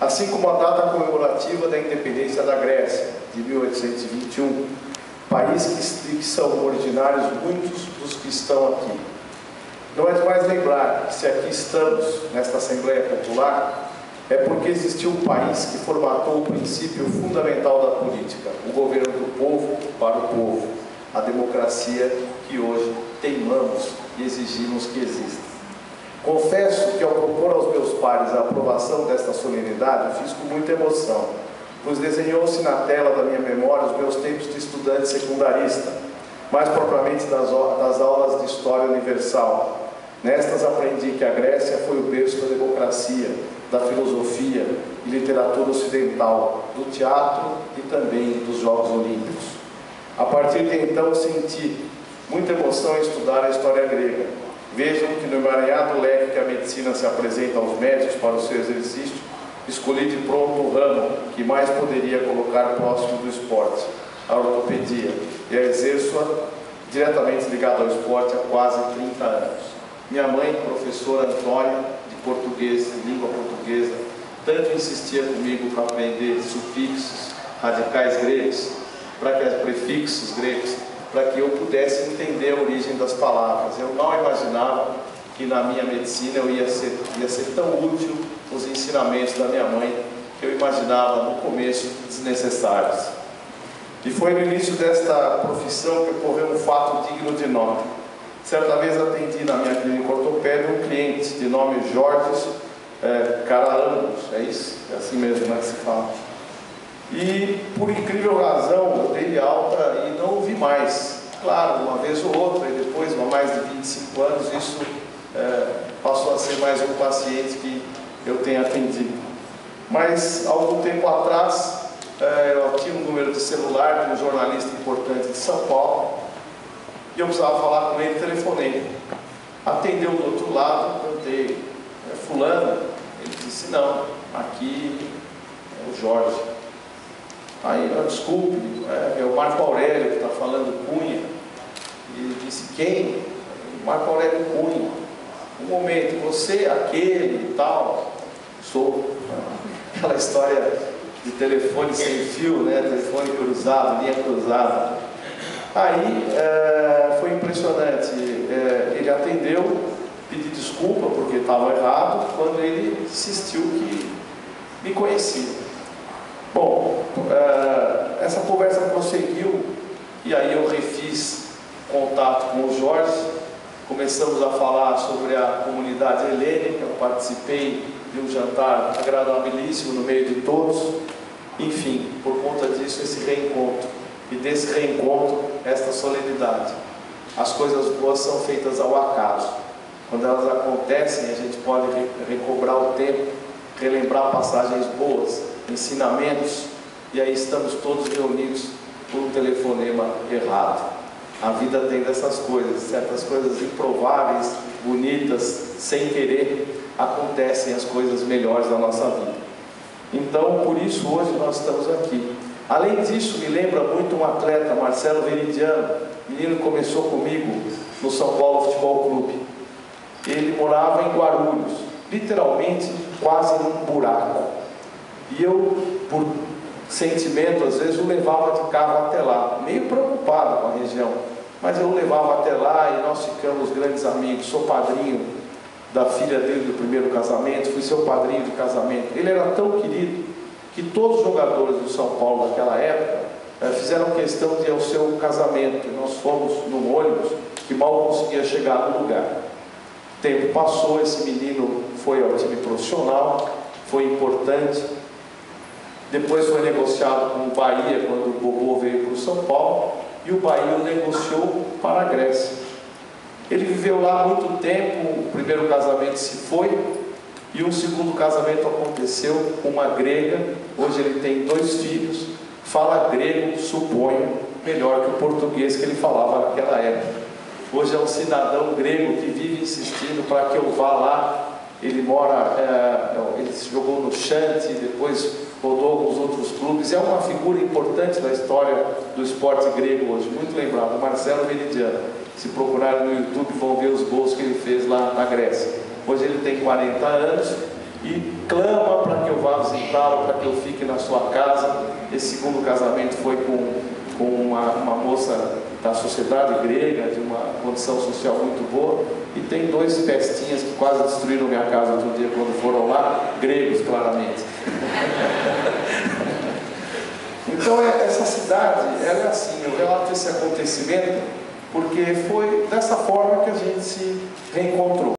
assim como a data comemorativa da independência da Grécia, de 1821, país que são originários muitos dos que estão aqui. Não é demais lembrar que se aqui estamos, nesta Assembleia Popular, é porque existiu um país que formatou o princípio fundamental da política, o governo do povo para o povo, a democracia que hoje teimamos e exigimos que exista. Confesso que ao propor aos meus pares a aprovação desta solenidade, eu fiz com muita emoção, pois desenhou-se na tela da minha memória os meus tempos de estudante secundarista, mais propriamente das aulas de História Universal. Nestas aprendi que a Grécia foi o berço da democracia, da filosofia e literatura ocidental, do teatro e também dos Jogos Olímpicos. A partir de então senti muita emoção em estudar a história grega. Vejam que no emaranhado leque que a medicina se apresenta aos médicos para o seu exercício, escolhi de pronto o ramo que mais poderia colocar próximo do esporte, a ortopedia, e a exerço-a diretamente ligada ao esporte há quase 30 anos. Minha mãe, professora Antônia, de português, de língua portuguesa, tanto insistia comigo para aprender sufixos, radicais gregos, prefixos gregos, para que eu pudesse entender a origem das palavras. Eu não imaginava que na minha medicina ia ser tão útil os ensinamentos da minha mãe, que eu imaginava no começo desnecessários. E foi no início desta profissão que ocorreu um fato digno de nota. Certa vez atendi na minha clínica ortopédica um cliente de nome Jorge Cararambos, é isso? É assim mesmo, né, que se fala. E, por incrível razão, eu dei alta e não o vi mais. Claro, uma vez ou outra, e depois, há mais de 25 anos, isso passou a ser mais um paciente que eu tenho atendido. Mas, algum tempo atrás, eu tinha um número de celular de um jornalista importante de São Paulo, e eu precisava falar com ele, telefonei. Atendeu do outro lado, perguntei, fulano? Ele disse, não, aqui é o Jorge. Aí, desculpe, é o Marco Aurélio que está falando Cunha. E ele disse, quem? Marco Aurélio Cunha. Um momento, você, aquele e tal. Sou. Aquela história de telefone sem fio, né? Telefone cruzado, linha cruzada. Aí, foi impressionante. Ele atendeu, pedi desculpa porque estava errado, quando ele insistiu que me conhecia. Bom, essa conversa prosseguiu e aí eu refiz contato com o Jorge, começamos a falar sobre a comunidade helênica, eu participei de um jantar agradabilíssimo no meio de todos, enfim, por conta disso esse reencontro, e desse reencontro esta solenidade. As coisas boas são feitas ao acaso, quando elas acontecem a gente pode recobrar o tempo, relembrar passagens boas, ensinamentos, e aí estamos todos reunidos por um telefonema errado. A vida tem dessas coisas, certas coisas improváveis, bonitas, sem querer, acontecem as coisas melhores da nossa vida. Então, por isso hoje nós estamos aqui. Além disso, me lembra muito um atleta, Marcelo Veridiano, menino que começou comigo no São Paulo Futebol Clube. Ele morava em Guarulhos, literalmente quase num buraco. E eu, por sentimento, às vezes o levava de carro até lá, meio preocupado com a região, mas eu o levava até lá e nós ficamos grandes amigos. Sou padrinho da filha dele do primeiro casamento, fui seu padrinho de casamento. Ele era tão querido que todos os jogadores do São Paulo daquela época fizeram questão de ir ao seu casamento. Nós fomos num ônibus que mal conseguia chegar no lugar. O tempo passou, esse menino foi ao time profissional, foi importante. Depois foi negociado com o Bahia, quando o Bobô veio para o São Paulo, e o Bahia o negociou para a Grécia. Ele viveu lá há muito tempo, o primeiro casamento se foi, e um segundo casamento aconteceu com uma grega. Hoje ele tem 2 filhos, fala grego, suponho, melhor que o português que ele falava naquela época. Hoje é um cidadão grego que vive insistindo para que eu vá lá. Ele ele se jogou no Chante, depois rodou alguns outros clubes, é uma figura importante da história do esporte grego hoje, muito lembrado, Marcelo Veridiano. Se procurarem no YouTube vão ver os gols que ele fez lá na Grécia. Hoje ele tem 40 anos e clama para que eu vá visitá-lo, para que eu fique na sua casa. Esse segundo casamento foi com uma moça da sociedade grega, de uma condição social muito boa, e tem dois pestinhas que quase destruíram minha casa outro dia quando foram lá, gregos claramente. Então essa cidade, ela é assim, eu relato esse acontecimento porque foi dessa forma que a gente se reencontrou.